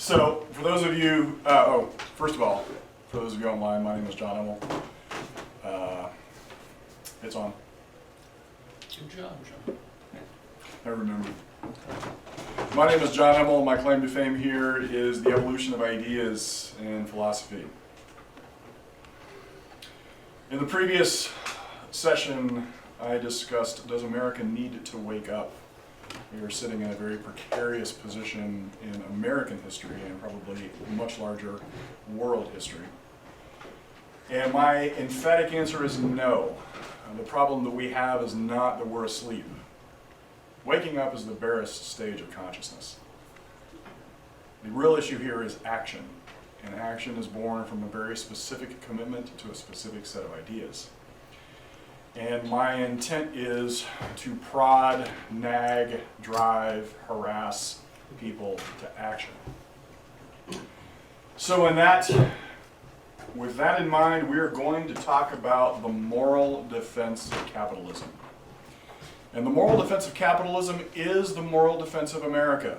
So, for those of you, first of all, for those of you online, my name is John Immel. It's on. Good job, John. I remember. My name is John Immel. My claim to fame here is the evolution of ideas in philosophy. In the previous session, I discussed, does America need to wake up? We are sitting in a very precarious position in American history and probably much larger world history. And my emphatic answer is no. The problem that we have is not that we're asleep. Waking up is the barest stage of consciousness. The real issue here is action. And action is born from a very specific commitment to a specific set of ideas. And my intent is to prod, nag, drive, harass people to action. So with that in mind, we are going to talk about the moral defense of capitalism. And the moral defense of capitalism is the moral defense of America.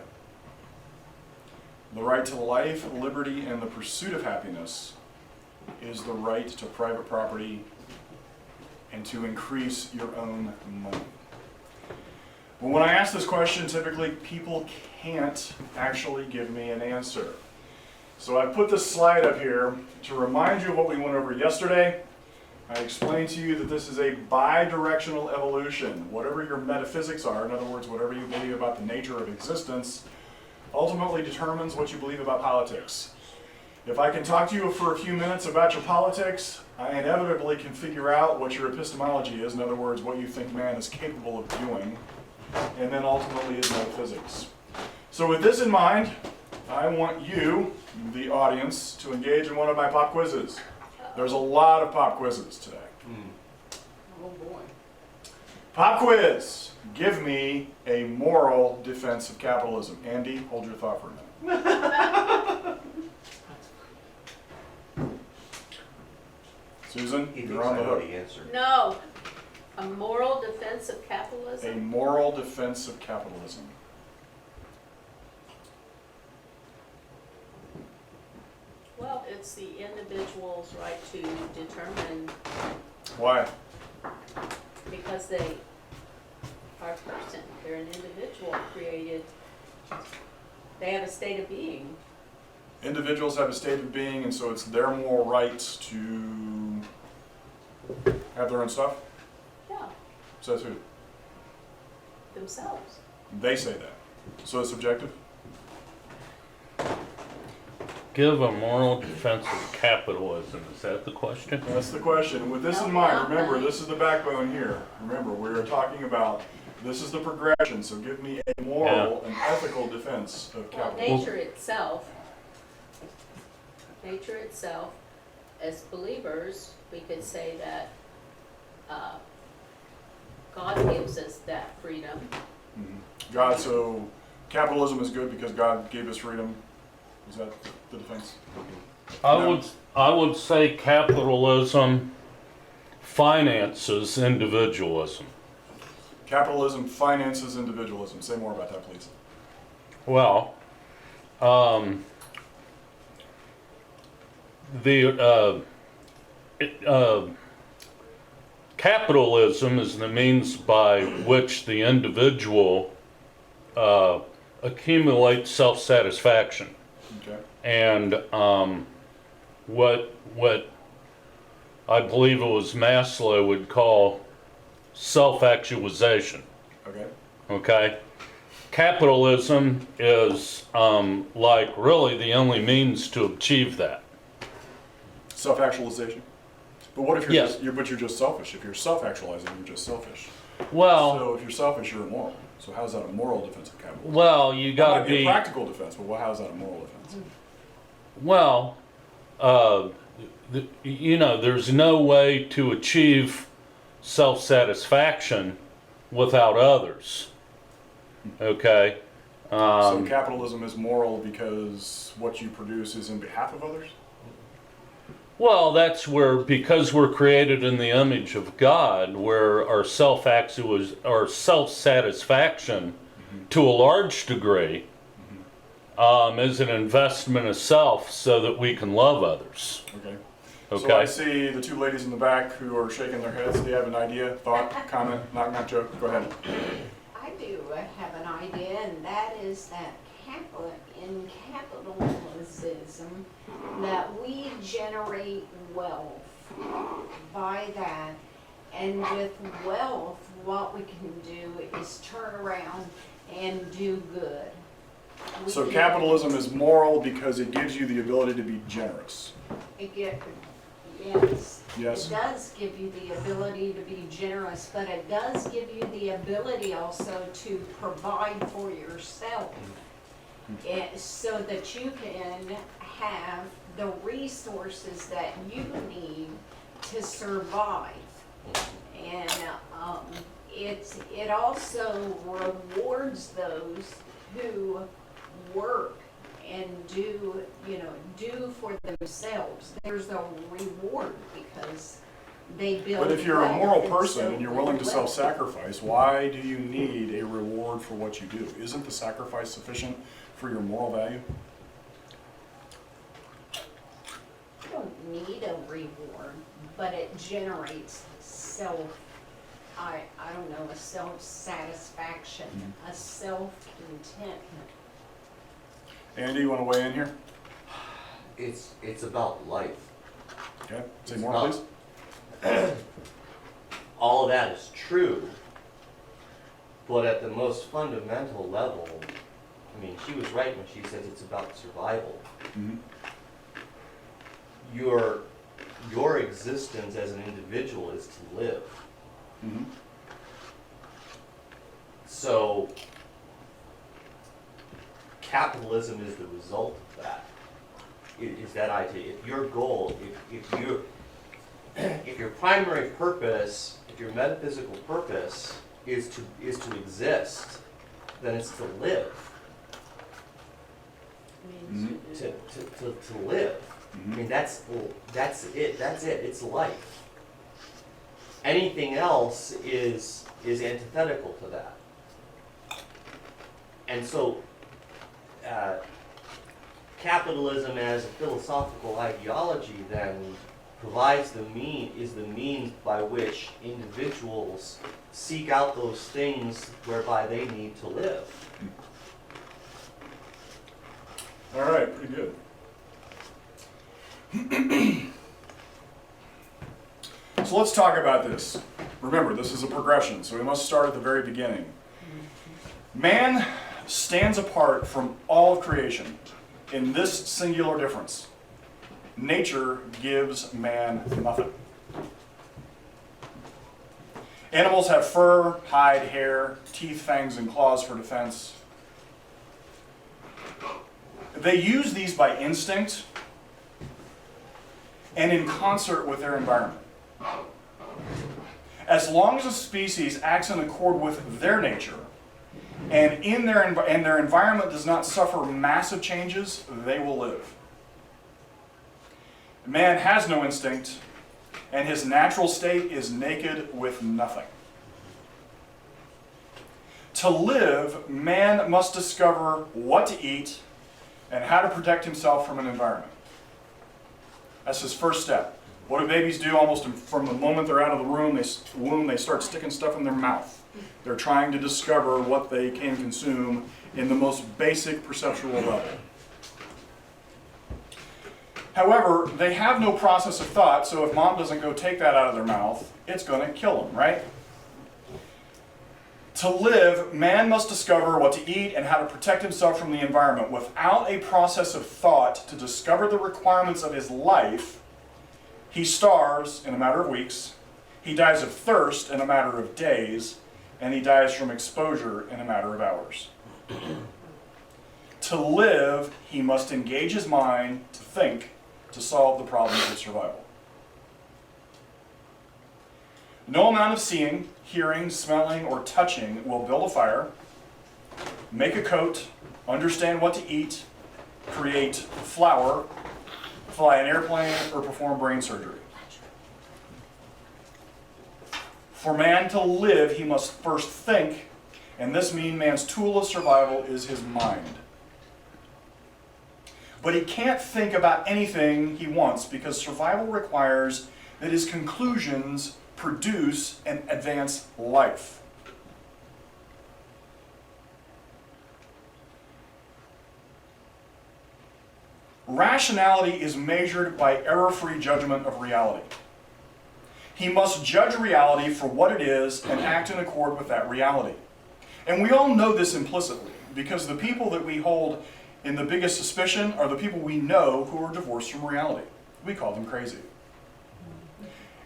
The right to life, liberty, and the pursuit of happiness is the right to private property and to increase your own money. But when I ask this question, typically people can't actually give me an answer. So I put this slide up here to remind you of what we went over yesterday. I explained to you that this is a bi-directional evolution. Whatever your metaphysics are, in other words, whatever you believe about the nature of existence, ultimately determines what you believe about politics. If I can talk to you for a few minutes about your politics, I inevitably can figure out what your epistemology is, in other words, what you think man is capable of doing, and then ultimately his metaphysics. So with this in mind, I want you, the audience, to engage in one of my pop quizzes. There's a lot of pop quizzes today. Oh boy. Pop quiz. Give me a moral defense of capitalism. Andy, hold your thought for a minute. Susan, you're on the hook. No. A moral defense of A capitalism? moral defense of capitalism. Well, it's the individual's right to determine, Why? because they are a person, they're an individual created, they have a state of being. Individuals have a state of being, and so it's their moral rights to have their own stuff? Yeah, Says who? themselves. They say that. So it's subjective? Give a moral defense of capitalism. Is that the question? That's the question. With this in mind, remember, this is the backbone here. Remember, we're talking about, this is the progression, so give me a moral and ethical defense of Well, capitalism. nature itself, as believers, we could say that God gives us that freedom. God, so capitalism is good because God gave us freedom. Is that the defense? I would say capitalism finances individualism. Capitalism finances individualism. Say more about that, please. Well, capitalism is the means by which the individual accumulates self-satisfaction. Okay. And what I believe it was Maslow would call self-actualization. Okay. Okay? Capitalism is like really the only means to achieve that. Self-actualization. But what if you're Yes. you're just selfish? If you're self-actualizing, you're just selfish. Well, So if you're selfish, you're immoral. So how's that a moral defense of capitalism? well, you That got might to be a be practical defense, but how's that a moral defense? well. There's no way to achieve self-satisfaction without others. Okay. So capitalism is moral because what you produce is in behalf of others? Well, that's where, because we're created in the image of God, where our self-satisfaction, to a large degree, is an investment of self so that we can love others. Okay. Okay? So I see the two ladies in the back who are shaking their heads. Do you have an idea, thought, comment, knock joke? Go ahead. I do have an idea, and that is that in capitalism, that we generate wealth by that, and with wealth, what we can do is turn around and do good. So We- capitalism is moral because it gives you the ability to be generous. Yes. Yes? It does give you the ability to be generous, but it does give you the ability also to provide for yourself. So that you can have the resources that you need to survive. And it also rewards those who work and do for themselves. There's a reward because they build. But if you're a wealth, moral and person so and you're willing to wealth. self-sacrifice, why do you need a reward for what you do? Isn't the sacrifice sufficient for your moral value? You don't need a reward, but it generates I don't know, a self-satisfaction, a self-contentment. Andy, you want to weigh in here? It's about life. Okay, say It's more, not- please. All of that is true, but at the most fundamental level, I mean, she was right when she says it's about survival. Mhm. Your existence as an individual is to live. Mhm. So capitalism is the result of that. Is that idea? If your goal, if your primary purpose, if your metaphysical purpose is to exist, then it's to live. To live. I mean, that's it. It's life. Anything else is antithetical to that. And so, capitalism as a philosophical ideology then provides the means by which individuals seek out those things whereby they need to live. All right, pretty good. So let's talk about this. Remember, this is a progression, so we must start at the very beginning. Man stands apart from all of creation in this singular difference. Nature gives man nothing. Animals have fur, hide, hair, teeth, fangs, and claws for defense. They use these by instinct and in concert with their environment. As long as a species acts in accord with their nature, and their environment does not suffer massive changes, they will live. Man has no instinct, and his natural state is naked with nothing. To live, man must discover what to eat and how to protect himself from an environment. That's his first step. What do babies do almost from the moment they're out of the womb? They start sticking stuff in their mouth. They're trying to discover what they can consume in the most basic perceptual level. However, they have no process of thought, so if mom doesn't go take that out of their mouth, it's going to kill them, right? To live, man must discover what to eat and how to protect himself from the environment. Without a process of thought to discover the requirements of his life, he starves in a matter of weeks, he dies of thirst in a matter of days, and he dies from exposure in a matter of hours. To live, he must engage his mind to think, to solve the problems of survival. No amount of seeing, hearing, smelling, or touching will build a fire, make a coat, understand what to eat, create flour, fly an airplane, or perform brain surgery. For man to live, he must first think, and this means man's tool of survival is his mind. but he can't think about anything he wants because survival requires that his conclusions produce and advance life. Rationality is measured by error-free judgment of reality. He must judge reality for what it is and act in accord with that reality. And we all know this implicitly, because the people that we hold in the biggest suspicion are the people we know who are divorced from reality. We call them crazy.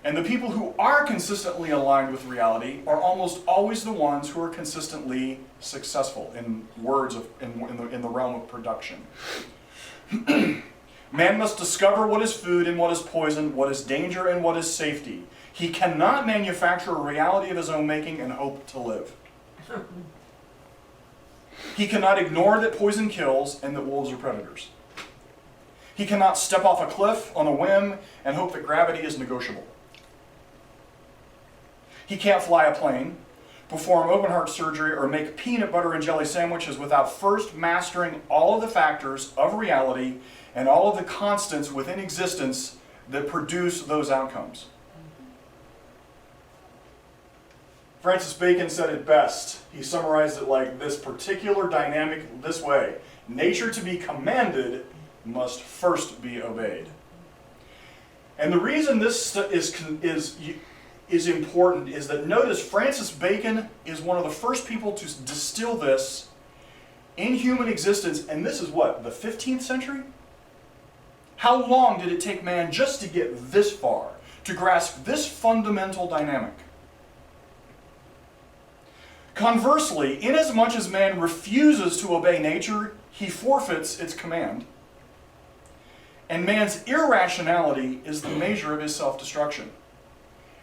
And the people who are consistently aligned with reality are almost always the ones who are consistently successful in the realm of production. Man must discover what is food and what is poison, what is danger and what is safety. He cannot manufacture a reality of his own making and hope to live. He cannot ignore that poison kills and that wolves are predators. He cannot step off a cliff on a whim and hope that gravity is negotiable. He can't fly a plane, perform open heart surgery, or make peanut butter and jelly sandwiches without first mastering all of the factors of reality and all of the constants within existence that produce those outcomes. Francis Bacon said it best. He summarized it like this particular dynamic this way: nature to be commanded must first be obeyed. And the reason this is important is that notice Francis Bacon is one of the first people to distill this in human existence, and this is what, the 15th century? How long did it take man just to get this far, to grasp this fundamental dynamic? Conversely, inasmuch as man refuses to obey nature, he forfeits its command. And man's irrationality is the measure of his self-destruction.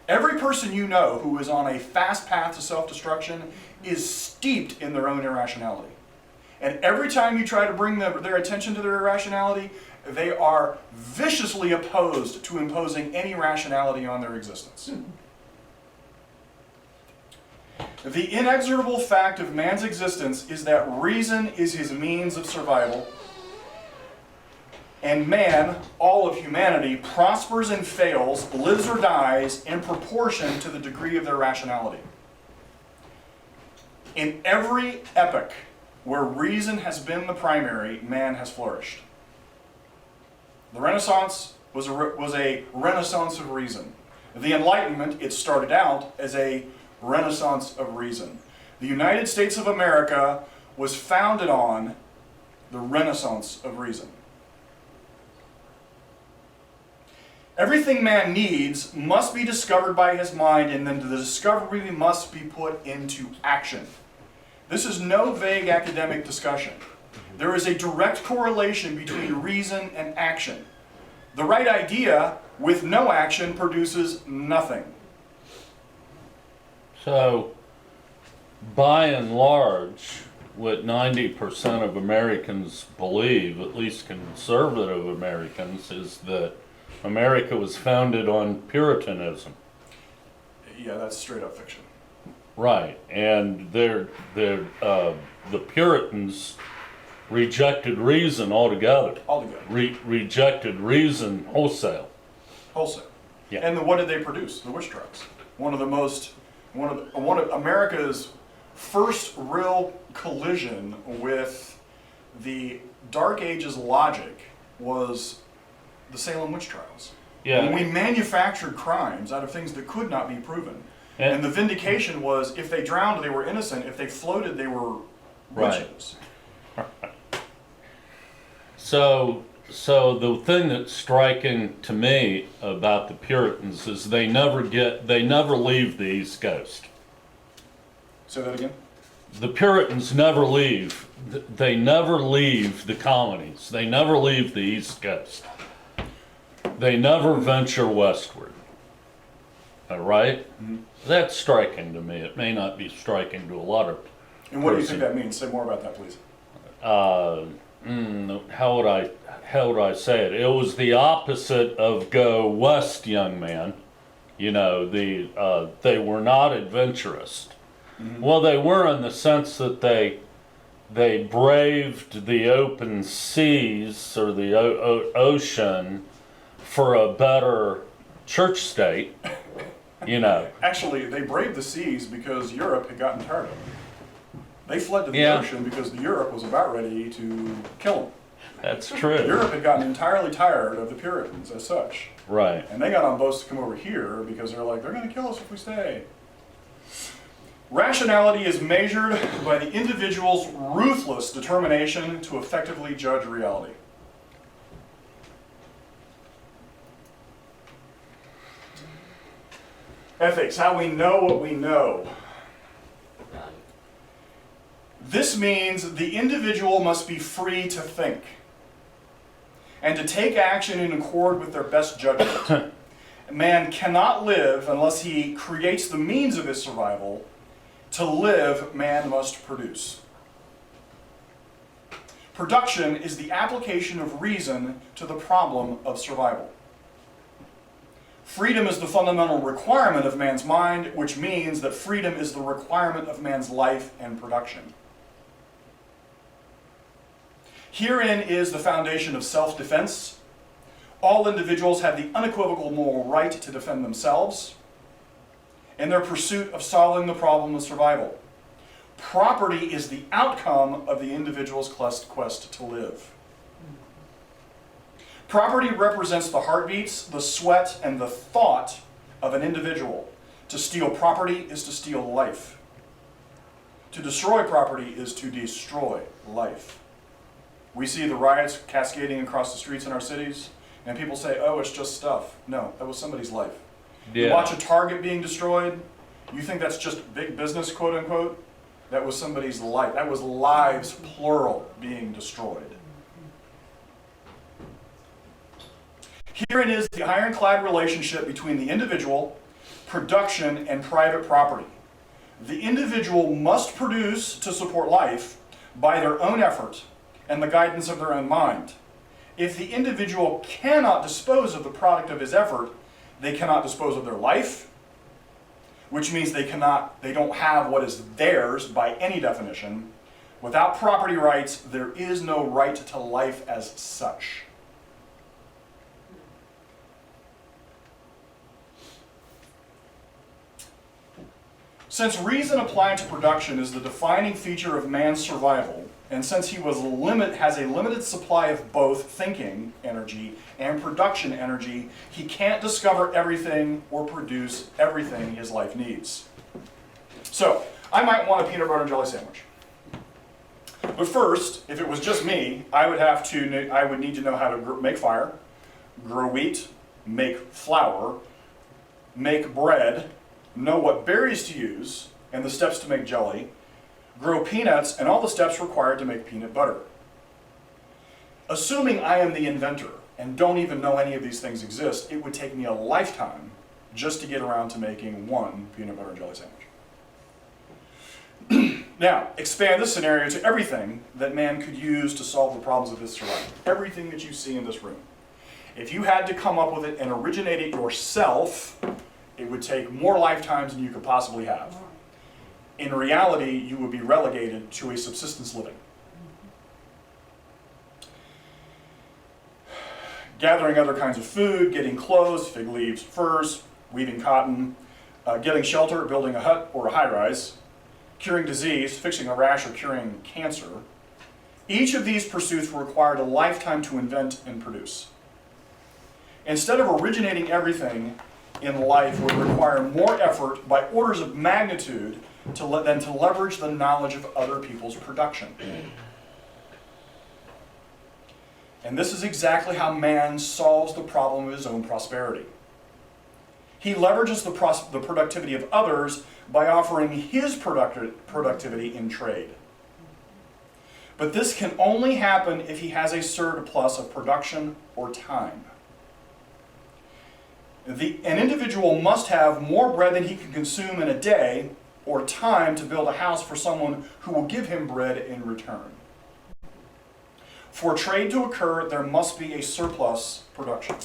Every person you know who is on a fast path to self-destruction is steeped in their own irrationality. And every time you try to bring their attention to their irrationality, they are viciously opposed to imposing any rationality on their existence. The inexorable fact of man's existence is that reason is his means of survival, and man, all of humanity, prospers and fails, lives or dies in proportion to the degree of their rationality. In every epoch where reason has been the primary, man has flourished. The Renaissance was a renaissance of reason. The Enlightenment, it started out as a renaissance of reason. The United States of America was founded on the renaissance of reason. Everything man needs must be discovered by his mind, and then the discovery must be put into action. This is no vague academic discussion. There is a direct correlation between reason and action. The right idea with no action produces nothing. So, by and large, what 90% of Americans believe, at least conservative Americans, is that America was founded on Puritanism. Yeah, that's straight up fiction. Right, and the Puritans rejected reason altogether. Rejected reason wholesale. Wholesale. Yeah. And what did they produce? The witch trials. One of America's first real collision with the Dark Ages logic was the Salem witch trials. Yeah. When we manufactured crimes out of things that could not be proven. And the vindication was, if they drowned, they were innocent. If they floated, they were witches. Right. So the thing that's striking to me about the Puritans is they never leave the East Coast. Say that again? The Puritans never leave. They never leave the colonies. They never leave the East Coast. They never venture westward. All right? Mm-hmm. That's striking to me. It may not be striking to a lot of. And what do you think that means? Say more about that, please. How would I say it? It was the opposite of go west, young man. You know, they were not adventurous. Mm-hmm. Well, they were in the sense that they they braved the open seas or the ocean for a better church state, you know. Actually, they braved the seas because Europe had gotten tired of them. They fled to the Yeah. ocean because Europe was about ready to kill them. That's true. Europe had gotten entirely tired of the Puritans as such. Right. And they got on boats to come over here because they're like, they're going to kill us if we stay. Rationality is measured by the individual's ruthless determination to effectively judge reality. Ethics, how we know what we know. This means the individual must be free to think and to take action in accord with their best judgment. Man cannot live unless he creates the means of his survival. To live, man must produce. Production is the application of reason to the problem of survival. Freedom is the fundamental requirement of man's mind, which means that freedom is the requirement of man's life and production. Herein is the foundation of self-defense. All individuals have the unequivocal moral right to defend themselves in their pursuit of solving the problem of survival. Property is the outcome of the individual's quest to live. Property represents the heartbeats, the sweat, and the thought of an individual. To steal property is to steal life. To destroy property is to destroy life. We see the riots cascading across the streets in our cities, and people say, oh, it's just stuff. No, that was somebody's life. You watch a Target being destroyed, you think that's just big business, quote unquote? That was somebody's life. That was lives, plural, being destroyed. Herein is the ironclad relationship between the individual, production, and private property. The individual must produce to support life by their own effort and the guidance of their own mind. If the individual cannot dispose of the product of his effort, they cannot dispose of their life, which means they don't have what is theirs by any definition. Without property rights, there is no right to life as such. Since reason applied to production is the defining feature of man's survival, and since he has a limited supply of both thinking energy and production energy, he can't discover everything or produce everything his life needs. So, I might want a peanut butter and jelly sandwich. But first, if it was just me, I would need to know how to make fire, grow wheat, make flour, make bread, know what berries to use, and the steps to make jelly, grow peanuts, and all the steps required to make peanut butter. Assuming I am the inventor and don't even know any of these things exist, it would take me a lifetime just to get around to making one peanut butter and jelly sandwich. Now, expand this scenario to everything that man could use to solve the problems of his survival. Everything that you see in this room. If you had to come up with it and originate it yourself, it would take more lifetimes than you could possibly have. In reality, you would be relegated to a subsistence living. Gathering other kinds of food, getting clothes, fig leaves, furs, weaving cotton, getting shelter, building a hut or a high-rise, curing disease, fixing a rash, or curing cancer. Each of these pursuits required a lifetime to invent and produce. Instead of originating everything in life would require more effort by orders of magnitude than to leverage the knowledge of other people's production. And this is exactly how man solves the problem of his own prosperity. He leverages the productivity of others by offering his productivity in trade. But this can only happen if he has a surplus of production or time. An individual must have more bread than he can consume in a day, or time to build a house for someone who will give him bread in return. For trade to occur, there must be a surplus production.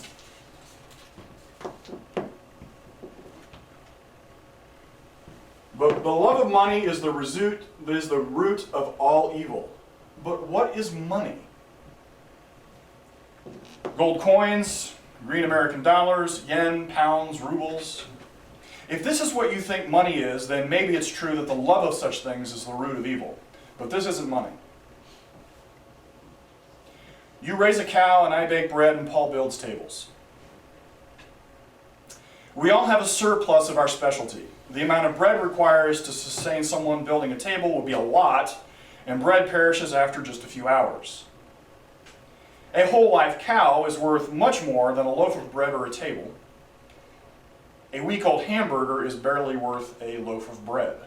But the love of money is the root of all evil. But what is money? Gold coins, green American dollars, yen, pounds, rubles. If this is what you think money is, then maybe it's true that the love of such things is the root of evil. But this isn't money. You raise a cow and I bake bread and Paul builds tables. We all have a surplus of our specialty. The amount of bread required to sustain someone building a table will be a lot, and bread perishes after just a few hours. A whole live cow is worth much more than a loaf of bread or a table. A week-old hamburger is barely worth a loaf of bread.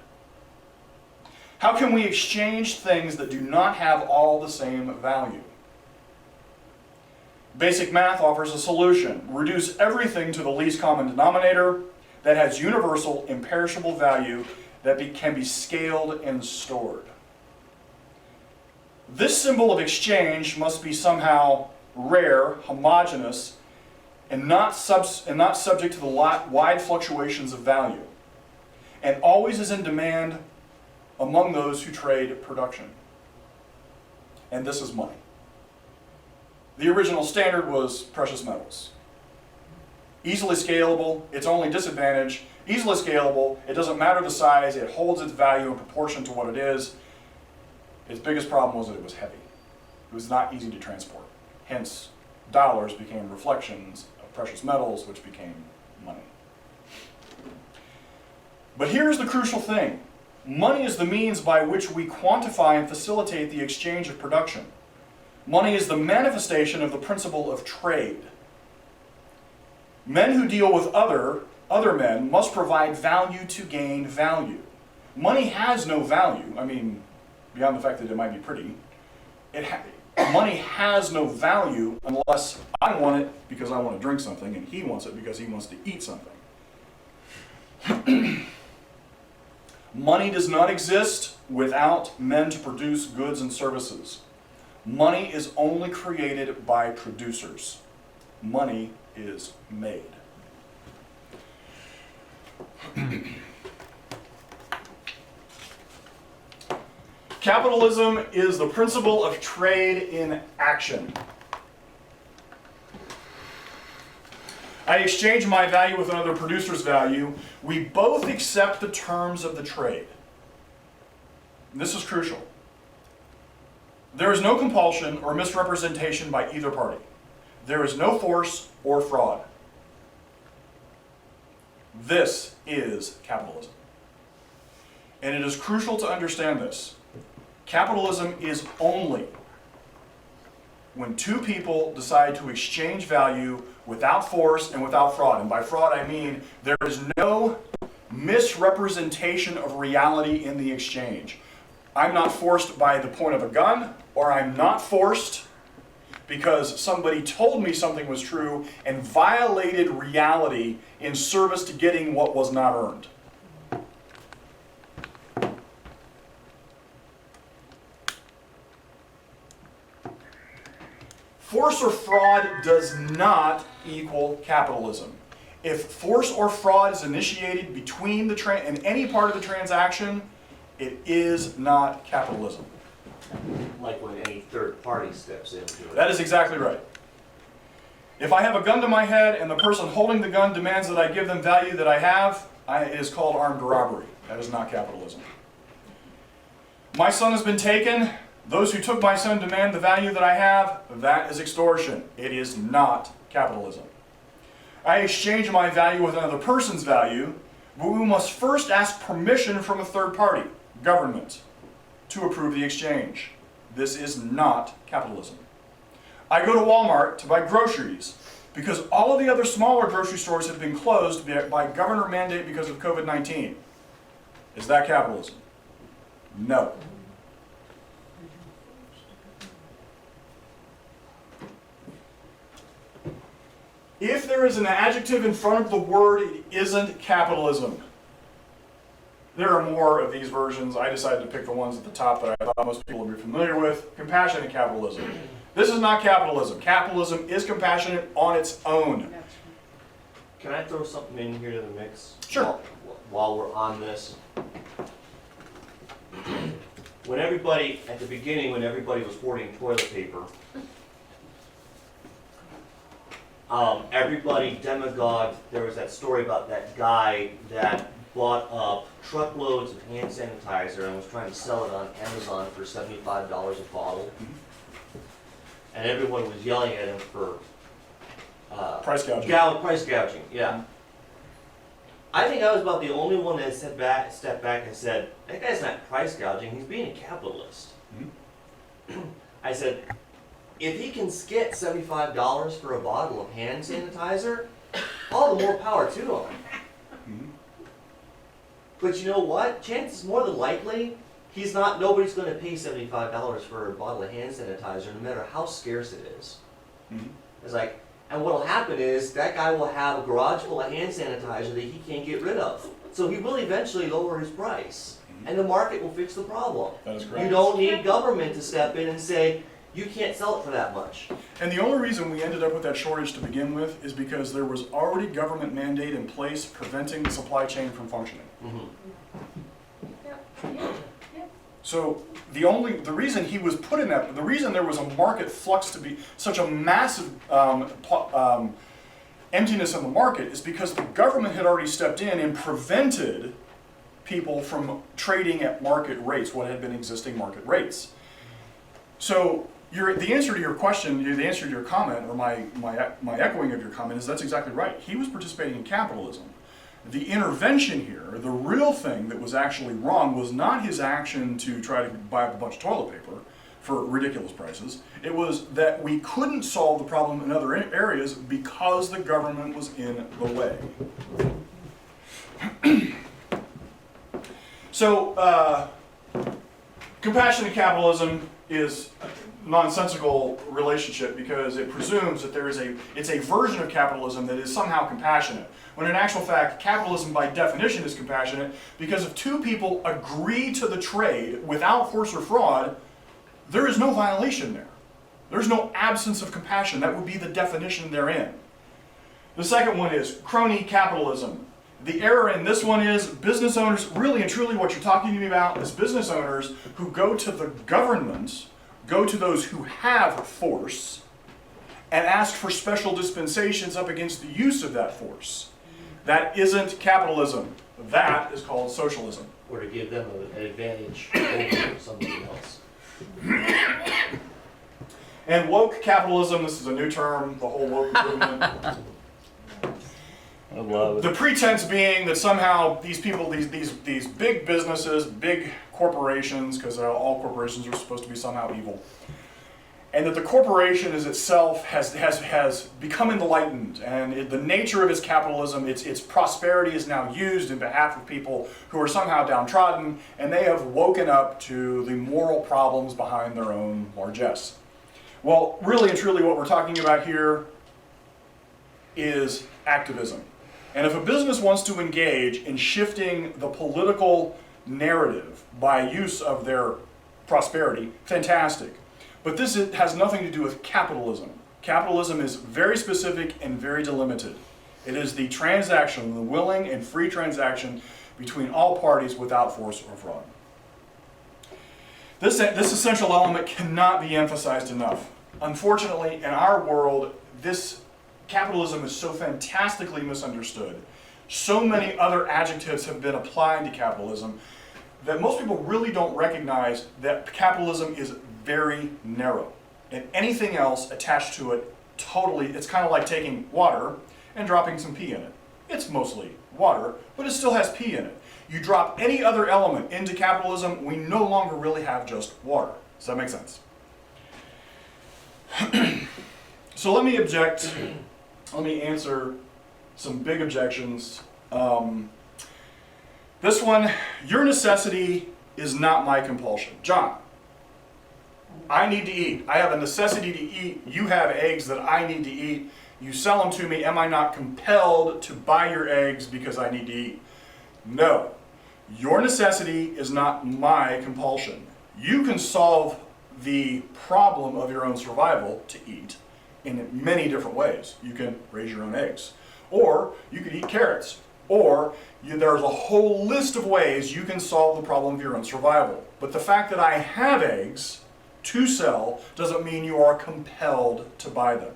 How can we exchange things that do not have all the same value? Basic math offers a solution. Reduce everything to the least common denominator that has universal, imperishable value that can be scaled and stored. This symbol of exchange must be somehow rare, homogeneous, and not subject to the wide fluctuations of value, and always is in demand among those who trade production. And this is money. The original standard was precious metals. Easily scalable, its only disadvantage, easily scalable, it doesn't matter the size, it holds its value in proportion to what it is. Its biggest problem was that it was heavy. It was not easy to transport. Hence, dollars became reflections of precious metals, which became money. But here's the crucial thing. Money is the means by which we quantify and facilitate the exchange of production. Money is the manifestation of the principle of trade. Men who deal with other men must provide value to gain value. Money has no value. I mean, beyond the fact that it might be pretty. Money has no value unless I want it because I want to drink something and he wants it because he wants to eat something. Money does not exist without men to produce goods and services. Money is only created by producers. Money is made. Capitalism is the principle of trade in action. I exchange my value with another producer's value. We both accept the terms of the trade. And this is crucial. There is no compulsion or misrepresentation by either party. There is no force or fraud. This is capitalism. And it is crucial to understand this. Capitalism is only when two people decide to exchange value without force and without fraud. And by fraud I mean there is no misrepresentation of reality in the exchange. I'm not forced by the point of a gun, or I'm not forced because somebody told me something was true and violated reality in service to getting what was not earned. Force or fraud does not equal capitalism. If force or fraud is initiated between in any part of the transaction, it is not capitalism. Like when any third party steps into it. That is exactly right. If I have a gun to my head and the person holding the gun demands that I give them value that I have, it is called armed robbery. That is not capitalism. My son has been taken. Those who took my son demand the value that I have. That is extortion. It is not capitalism. I exchange my value with another person's value, but we must first ask permission from a third party, government, to approve the exchange. This is not capitalism. I go to Walmart to buy groceries because all of the other smaller grocery stores have been closed by governor mandate because of COVID-19. Is that capitalism? No. If there is an adjective in front of the word, it isn't capitalism. There are more of these versions. I decided to pick the ones at the top that I thought most people would be familiar with. Compassionate capitalism. This is not capitalism. Capitalism is compassionate on its own. Can I throw something in here to the mix? Sure. While we're on this. when everybody, at the beginning, when everybody was hoarding toilet paper, everybody demagogued, there was that story about that guy that bought up truckloads of hand sanitizer and was trying to sell it on Amazon for $75 a bottle. And everyone was yelling at him for Price gouging. price gouging, yeah. I think I was about the only one that stepped back and said, that guy's not price gouging, he's being a capitalist. I said, if he can get $75 for a bottle of hand sanitizer, all the more power to him. But you know what? Chances more than likely, nobody's gonna pay $75 for a bottle of hand sanitizer, no matter how scarce it is. It's like, and what'll happen is, that guy will have a garage full of hand sanitizer that he can't get rid of. So he will eventually lower his price, and the market will fix the problem. That is You correct. don't need government to step in and say, you can't sell it for that much. And the only reason we ended up with that shortage to begin with is because there was already government mandate in place preventing the supply chain from functioning. So the reason he was put in that, the reason there was a market flux to be such a massive emptiness in the market is because the government had already stepped in and prevented people from trading at market rates, what had been existing market rates. So the answer to your question, the answer to your comment, or my echoing of your comment is that's exactly right. He was participating in capitalism. The intervention here, the real thing that was actually wrong, was not his action to try to buy up a bunch of toilet paper for ridiculous prices. It was that we couldn't solve the problem in other areas because the government was in the way. So, compassionate capitalism is a nonsensical relationship because it presumes that it's a version of capitalism that is somehow compassionate. When in actual fact, capitalism by definition is compassionate because if two people agree to the trade without force or fraud, there is no violation there. There's no absence of compassion. That would be the definition therein. The second one is crony capitalism. The error in this one is business owners, really and truly what you're talking to me about is business owners who go to the government, go to those who have force, and ask for special dispensations up against the use of that force. That isn't capitalism. That is called socialism. Or to give them an advantage over somebody else. And woke capitalism, this is a new term, the whole woke movement. I love The it. pretense being that somehow these people, these big businesses, big corporations, because all corporations are supposed to be somehow evil, and that the corporation is itself has become enlightened, and the nature of its capitalism, its prosperity is now used in behalf of people who are somehow downtrodden, and they have woken up to the moral problems behind their own largesse. Well, really and truly what we're talking about here is activism. And if a business wants to engage in shifting the political narrative by use of their prosperity, fantastic. But this has nothing to do with capitalism. Capitalism is very specific and very delimited. It is the transaction, the willing and free transaction between all parties without force or fraud. This essential element cannot be emphasized enough. Unfortunately, in our world, this capitalism is so fantastically misunderstood. So many other adjectives have been applied to capitalism that most people really don't recognize that capitalism is very narrow. And anything else attached to it, totally, it's kind of like taking water and dropping some pee in it. It's mostly water, but it still has pee in it. You drop any other element into capitalism, we no longer really have just water. Does that make sense? So let me answer some big objections. This one, your necessity is not my compulsion. John, I need to eat. I have a necessity to eat. You have eggs that I need to eat. You sell them to me. Am I not compelled to buy your eggs because I need to eat? No. Your necessity is not my compulsion. You can solve the problem of your own survival to eat in many different ways. You can raise your own eggs. Or you could eat carrots. Or there's a whole list of ways you can solve the problem of your own survival. But the fact that I have eggs to sell doesn't mean you are compelled to buy them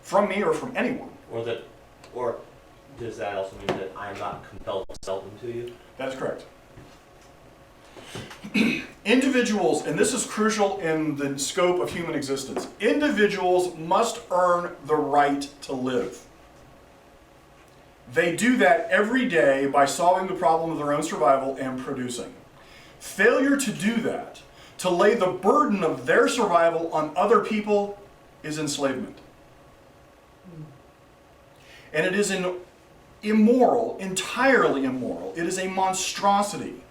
from me or from anyone. Or does that also mean that I'm not compelled to sell them to you? That is correct. Individuals, and this is crucial in the scope of human existence, individuals must earn the right to live. They do that every day by solving the problem of their own survival and producing. Failure to do that, to lay the burden of their survival on other people, is enslavement. And it is immoral, entirely immoral. It is a monstrosity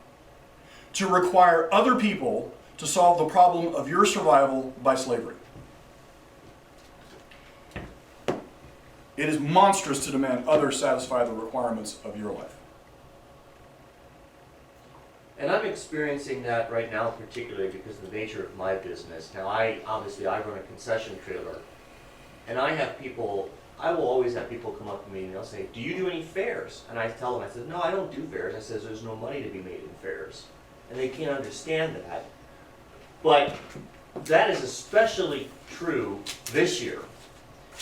to require other people to solve the problem of your survival by slavery. It is monstrous to demand others satisfy the requirements of your life. And I'm experiencing that right now, particularly because of the nature of my business. Now, I run a concession trailer, and I will always have people come up to me and they'll say, "Do you do any fairs?" And I tell them, I said, "No, I don't do fairs." I said, "There's no money to be made in fairs." And they can't understand that. But that is especially true this year,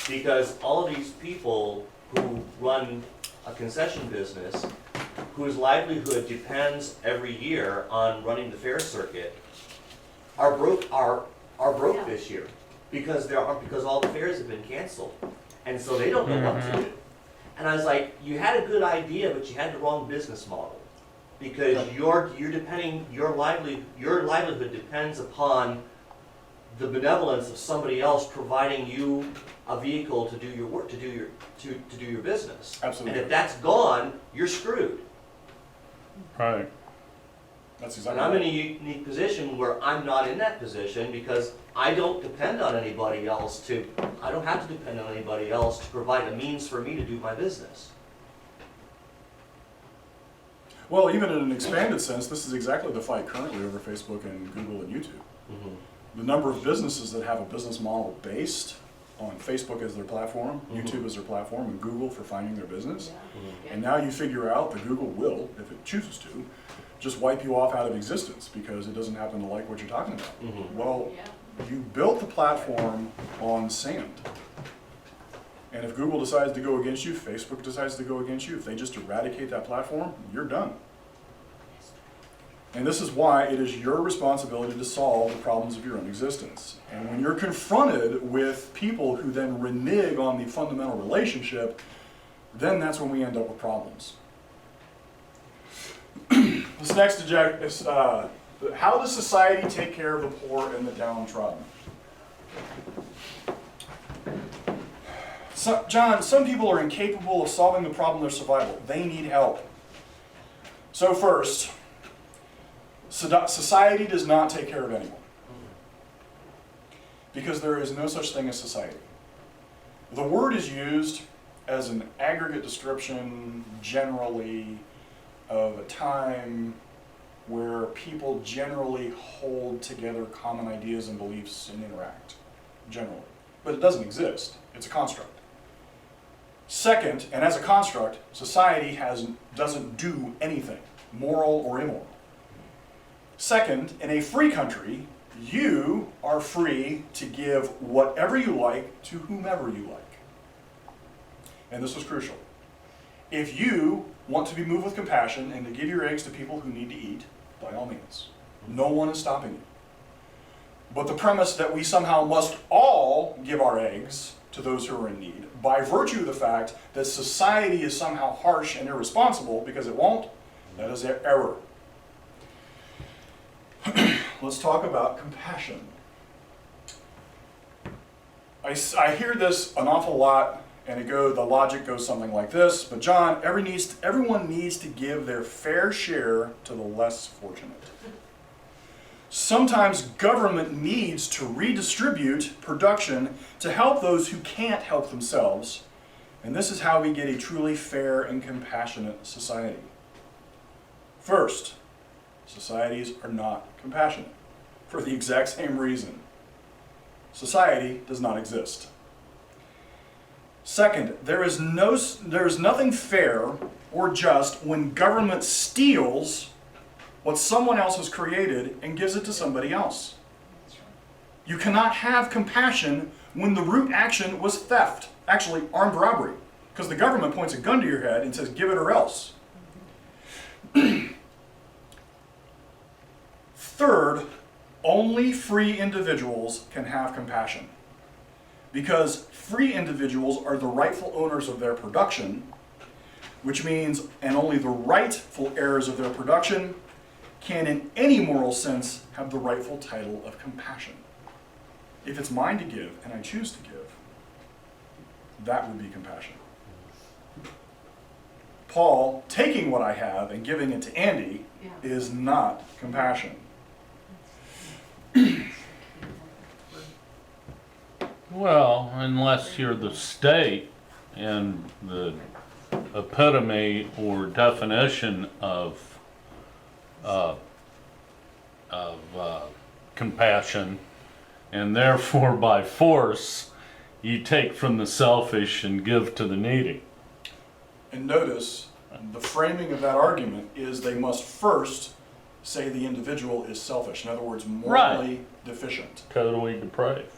because all of these people who run a concession business, whose livelihood depends every year on running the fair circuit, are broke Yeah. this year because all the fairs have been canceled, and so they don't know what to do. And I was like, you had a good idea, but you had the wrong business model, because your livelihood depends upon the benevolence of somebody else providing you a vehicle to do your work, to do your business. Absolutely. And if that's gone, you're screwed. Right. That's And exactly I'm in a right. unique position where I'm not in that position because I don't depend on anybody else I don't have to depend on anybody else to provide a means for me to do my business. Well, even in an expanded sense, this is exactly the fight currently over Facebook and Google and YouTube. Mm-hmm. The number of businesses that have a business model based on Facebook as their platform, YouTube as their platform, and Google for finding their business. Mm-hmm. And now you figure out that Google will, if it chooses to, just wipe you off out of existence because it doesn't happen to like what you're talking about. Mhm. Well, Yeah. you built the platform on sand. And if Google decides to go against you, Facebook decides to go against you, if they just eradicate that platform, you're done. And this is why it is your responsibility to solve the problems of your own existence. And when you're confronted with people who then renege on the fundamental relationship, then that's when we end up with problems. This next is how does society take care of the poor and the downtrodden? So, John, some people are incapable of solving the problem of their survival. They need help. So first, society does not take care of anyone. Because there is no such thing as society. The word is used as an aggregate description, generally, of a time where people generally hold together common ideas and beliefs and interact, generally. But it doesn't exist. It's a construct. Second, and as a construct, society doesn't do anything, moral or immoral. Second, in a free country, you are free to give whatever you like to whomever you like. And this was crucial. If you want to be moved with compassion and to give your eggs to people who need to eat, by all means. No one is stopping you. But the premise that we somehow must all give our eggs to those who are in need, by virtue of the fact that society is somehow harsh and irresponsible because it won't, that is an error. Let's talk about compassion. I hear this an awful lot, and the logic goes something like this, but John, everyone needs to give their fair share to the less fortunate. Sometimes government needs to redistribute production to help those who can't help themselves, and this is how we get a truly fair and compassionate society. First, societies are not compassionate for the exact same reason. Society does not exist. Second, there is nothing fair or just when government steals what someone else has created and gives it to somebody else. You cannot have compassion when the root action was theft, actually armed robbery, because the government points a gun to your head and says, give it or else. Third, only free individuals can have compassion, because free individuals are the rightful owners of their production, which means, and only the rightful heirs of their production can in any moral sense have the rightful title of compassion. If it's mine to give and I choose to give, that would be compassion. Paul taking what I have and giving it to Andy is not compassion. Well, unless you're the state and the epitome or definition of compassion, and therefore by force you take from the selfish and give to the needy. And notice, the framing of that argument is they must first say the individual is selfish. In other words, morally deficient. Totally depraved.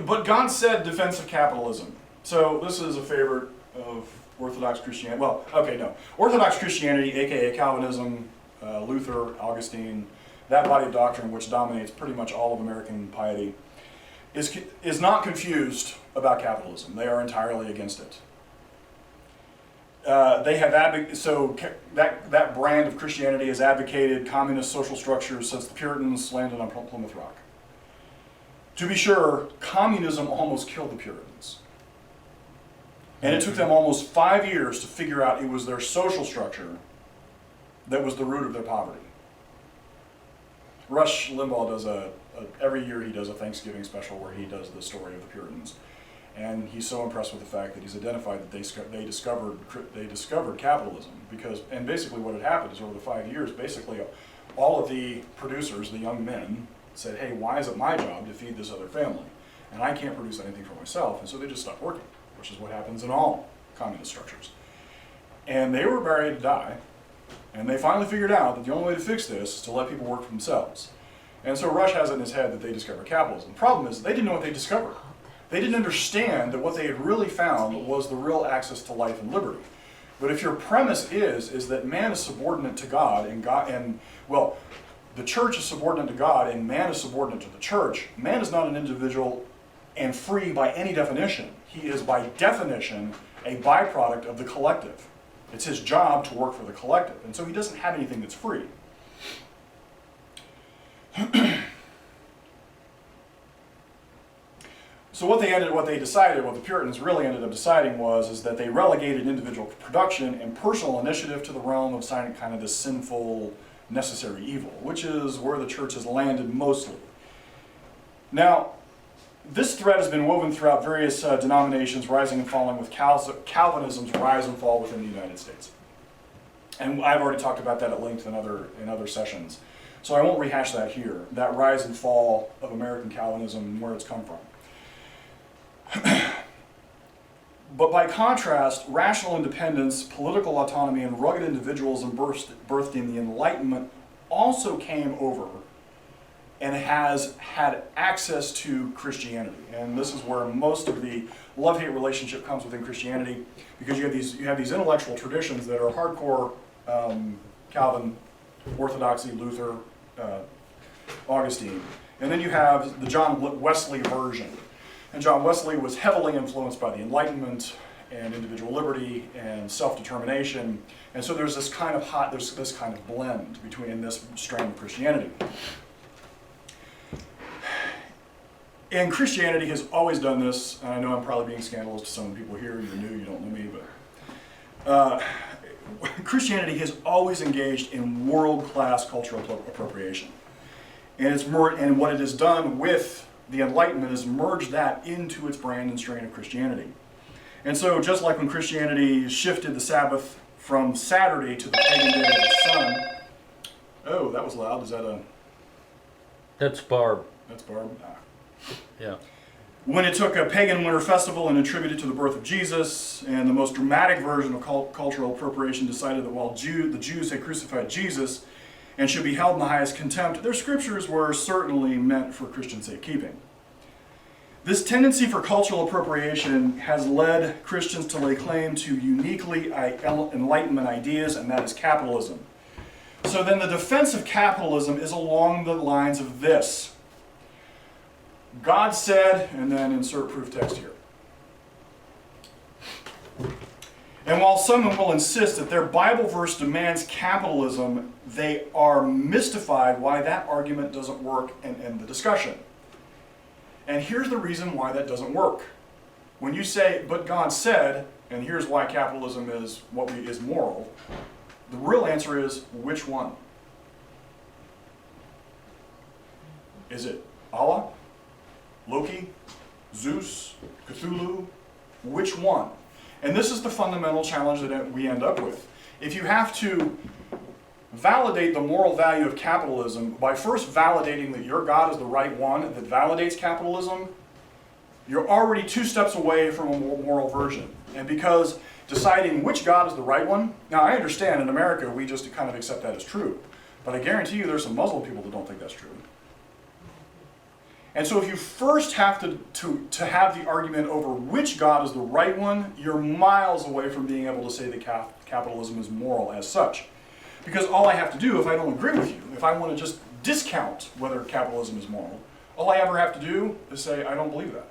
But God said defense of capitalism. So this is a favorite of Orthodox Christianity. Well, okay, no. Orthodox Christianity, aka Calvinism, Luther, Augustine, that body of doctrine which dominates pretty much all of American piety, is not confused about capitalism. They are entirely against it. They have that brand of Christianity has advocated communist social structures since the Puritans landed on Plymouth Rock. To be sure, communism almost killed the Puritans. And it took them almost 5 years to figure out it was their social structure that was the root of their poverty. Rush Limbaugh does every year he does a Thanksgiving special where he does the story of the Puritans. And he's so impressed with the fact that he's identified that they discovered capitalism and basically what had happened is over the 5 years, basically all of the producers, the young men, said, hey, why is it my job to feed this other family? And I can't produce anything for myself, and so they just stopped working, which is what happens in all communist structures. And they were ready to die, and they finally figured out that the only way to fix this is to let people work for themselves. And so Rush has it in his head that they discovered capitalism. The problem is they didn't know what they discovered. They didn't understand that what they had really found was the real access to life and liberty. But if your premise is that man is subordinate to God, the church is subordinate to God and man is subordinate to the church, man is not an individual and free by any definition. He is by definition a byproduct of the collective. It's his job to work for the collective, and so he doesn't have anything that's free. So what the Puritans really ended up deciding is that they relegated individual production and personal initiative to the realm of kind of this sinful, necessary evil, which is where the church has landed mostly. Now, this thread has been woven throughout various denominations, rising and falling with Calvinism's rise and fall within the United States. And I've already talked about that at length in other sessions. So I won't rehash that here, that rise and fall of American Calvinism and where it's come from. But by contrast, rational independence, political autonomy, and rugged individualism birthed in the Enlightenment also came over and has had access to Christianity. And this is where most of the love-hate relationship comes within Christianity, because you have these intellectual traditions that are hardcore Calvin, Orthodoxy, Luther, Augustine. And then you have the John Wesley version. And John Wesley was heavily influenced by the Enlightenment and individual liberty and self-determination. And so there's this kind of blend between this strain of Christianity. And Christianity has always done this, and I know I'm probably being scandalous to some people here. You're new, you don't know me, but Christianity has always engaged in world-class cultural appropriation. And what it has done with the Enlightenment is merged that into its brand and strain of Christianity. And so just like when Christianity shifted the Sabbath from Saturday to the pagan day of the sun. Oh, that was loud. Is that a... That's Barb. That's Barb? Ah. Yeah. when it took a pagan winter festival and attributed it to the birth of Jesus, and the most dramatic version of cultural appropriation decided that while the Jews had crucified Jesus and should be held in the highest contempt, their scriptures were certainly meant for Christian safekeeping. This tendency for cultural appropriation has led Christians to lay claim to uniquely Enlightenment ideas, and that is capitalism. So then the defense of capitalism is along the lines of this. God said, and then insert proof text here. And while some will insist that their Bible verse demands capitalism, they are mystified why that argument doesn't work and end the discussion. And here's the reason why that doesn't work. When you say, but God said, and here's why capitalism is is moral, the real answer is, which one? Is it Allah, Loki, Zeus, Cthulhu? Which one? And this is the fundamental challenge that we end up with. If you have to validate the moral value of capitalism by first validating that your God is the right one that validates capitalism, you're already 2 steps away from a moral version. And because deciding which God is the right one, now I understand in America we just kind of accept that as true, but I guarantee you there's some Muslim people that don't think that's true. And so if you first have to have the argument over which God is the right one, you're miles away from being able to say that capitalism is moral as such. Because all I have to do, if I don't agree with you, if I want to just discount whether capitalism is moral, all I ever have to do is say, I don't believe that.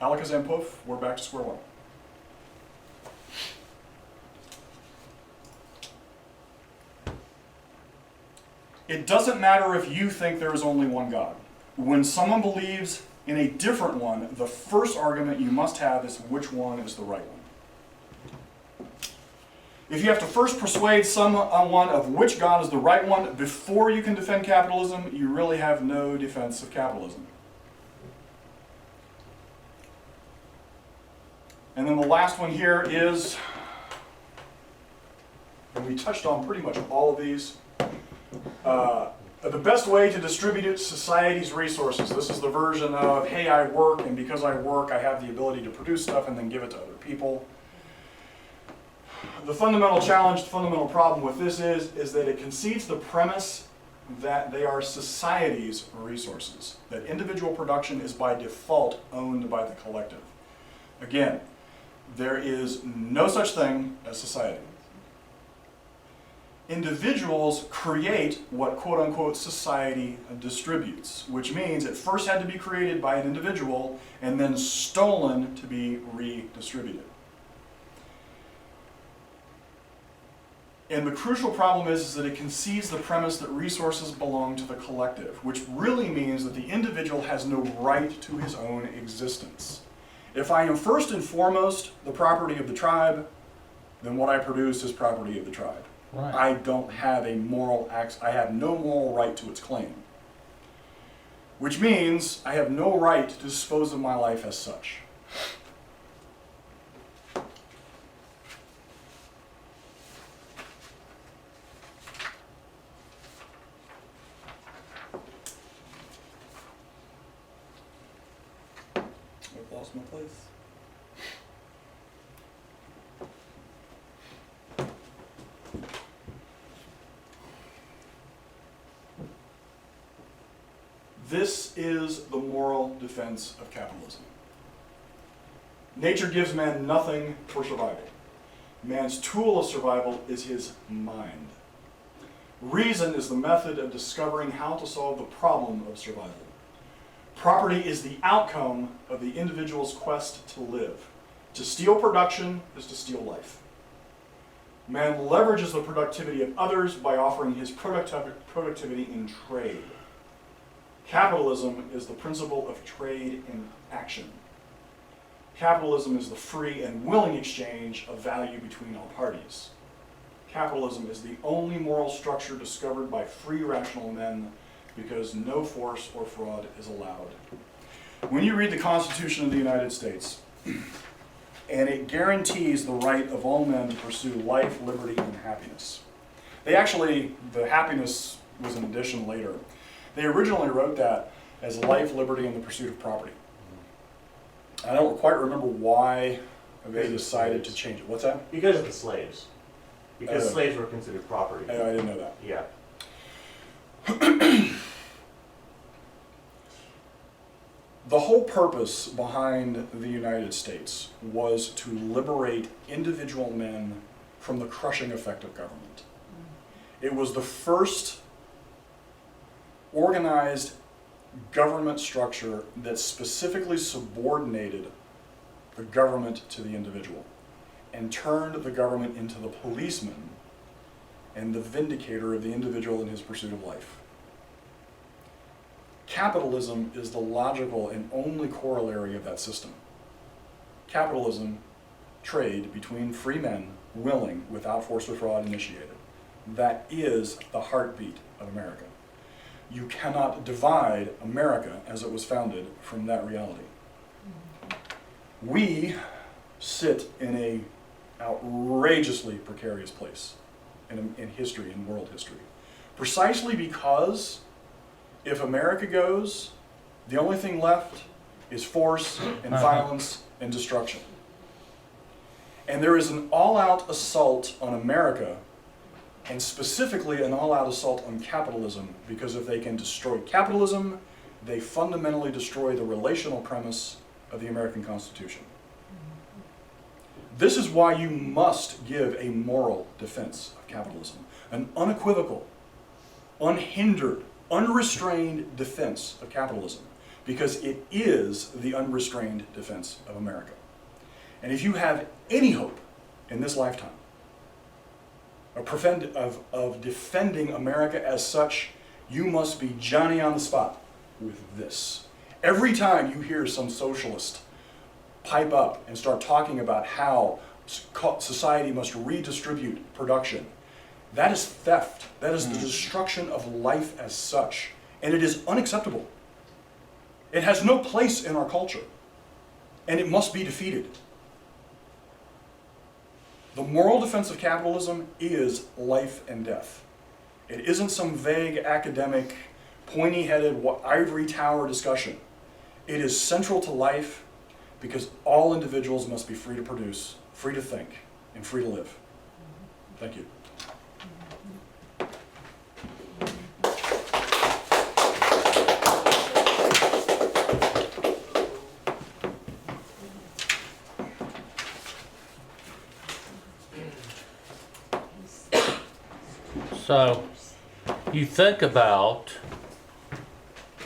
Alakazam poof, we're back to square one. It doesn't matter if you think there is only one God. When someone believes in a different one, the first argument you must have is which one is the right one. If you have to first persuade someone of which God is the right one before you can defend capitalism, you really have no defense of capitalism. And then the last one here is, and we touched on pretty much all of these, the best way to distribute society's resources. This is the version of, hey, I work, and because I work, I have the ability to produce stuff and then give it to other people. The fundamental challenge, the fundamental problem with this is that it concedes the premise that they are society's resources, that individual production is by default owned by the collective. Again, there is no such thing as society. Individuals create what quote-unquote society distributes, which means it first had to be created by an individual and then stolen to be redistributed. And the crucial problem is that it concedes the premise that resources belong to the collective, which really means that the individual has no right to his own existence. If I am first and foremost the property of the tribe, then what I produce is property of the tribe. Right. I don't have I have no moral right to its claim. Which means I have no right to dispose of my life as such. I've lost my place. This is the moral defense of capitalism. Nature gives man nothing for survival. Man's tool of survival is his mind. Reason is the method of discovering how to solve the problem of survival. Property is the outcome of the individual's quest to live. To steal production is to steal life. Man leverages the productivity of others by offering his productivity in trade. Capitalism is the principle of trade in action. Capitalism is the free and willing exchange of value between all parties. Capitalism is the only moral structure discovered by free rational men because no force or fraud is allowed. When you read the Constitution of the United States, and it guarantees the right of all men to pursue life, liberty, and happiness. The happiness was an addition later. They originally wrote that as life, liberty, and the pursuit of property. I don't quite remember why they decided to change it. What's that? Because of the slaves. Because Oh. slaves were considered property. I didn't know that. Yeah. The whole purpose behind the United States was to liberate individual men from the crushing effect of government. It was the first organized government structure that specifically subordinated the government to the individual and turned the government into the policeman and the vindicator of the individual in his pursuit of life. Capitalism is the logical and only corollary of that system. Capitalism, trade between free men, willing, without force or fraud initiated. That is the heartbeat of America. You cannot divide America as it was founded from that reality. We sit in a outrageously precarious place in history, in world history, precisely because if America goes, the only thing left is force and violence and destruction. And there is an all-out assault on America, and specifically an all-out assault on capitalism, because if they can destroy capitalism, they fundamentally destroy the relational premise of the American Constitution. This is why you must give a moral defense of capitalism, an unequivocal, unhindered, unrestrained defense of capitalism, because it is the unrestrained defense of America. And if you have any hope in this lifetime of defending America as such, you must be Johnny on the spot with this. Every time you hear some socialist pipe up and start talking about how society must redistribute production, that is theft. That is the destruction of life as such. And it is unacceptable. It has no place in our culture. And it must be defeated. The moral defense of capitalism is life and death. It isn't some vague academic, pointy-headed, ivory tower discussion. It is central to life because all individuals must be free to produce, free to think, and free to live. Thank you. So, you think about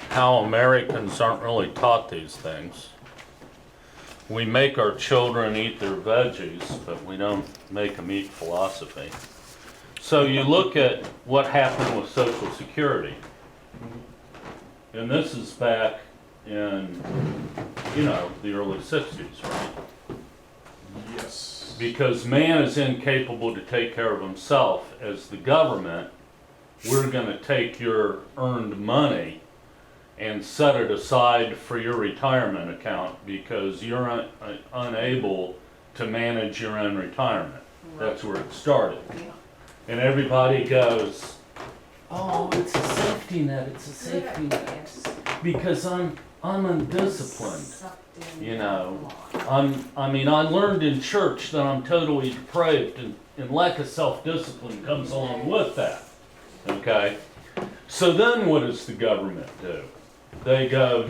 how Americans aren't really taught these things. We make our children eat their veggies, but we don't make them eat philosophy. So you look at what happened with Social Security. And this is back in, the early 60s, right? Yes. Because man is incapable to take care of himself. As the government, we're going to take your earned money and set it aside for your retirement account because you're unable to manage your own retirement. That's where it started. And everybody goes, oh, it's a safety net, it's a safety net. Because I'm undisciplined. I learned in church that I'm totally depraved, and lack of self-discipline comes along with that. Okay? So then what does the government do? They go,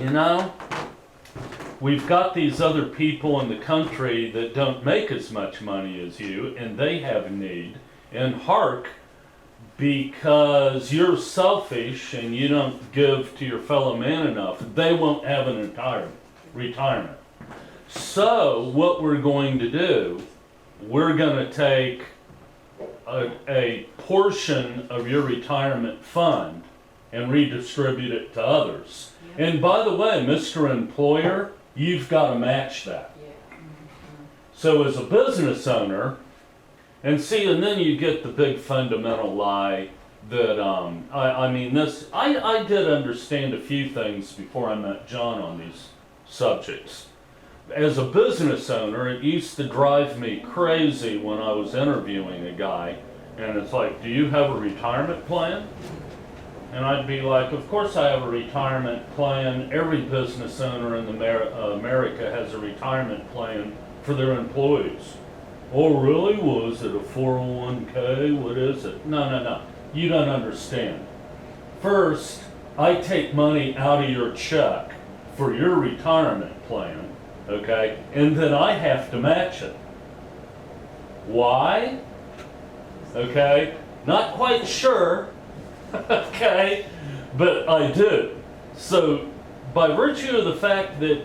we've got these other people in the country that don't make as much money as you, and they have a need, and hark, because you're selfish and you don't give to your fellow man enough, they won't have an retirement. So what we're going to do, we're going to take a portion of your retirement fund and redistribute it to others. And by the way, Mr. Employer, you've got to match that. So as a business owner, and then you get the big fundamental lie that, I did understand a few things before I met John on these subjects. As a business owner, it used to drive me crazy when I was interviewing a guy, and it's like, do you have a retirement plan? And I'd be like, of course I have a retirement plan. Every business owner in America has a retirement plan for their employees. Oh, really? Was it a 401k? What is it? No. You don't understand. First, I take money out of your check for your retirement plan, okay? And then I have to match it. Why? Okay? Not quite sure. Okay, but I do. So, by virtue of the fact that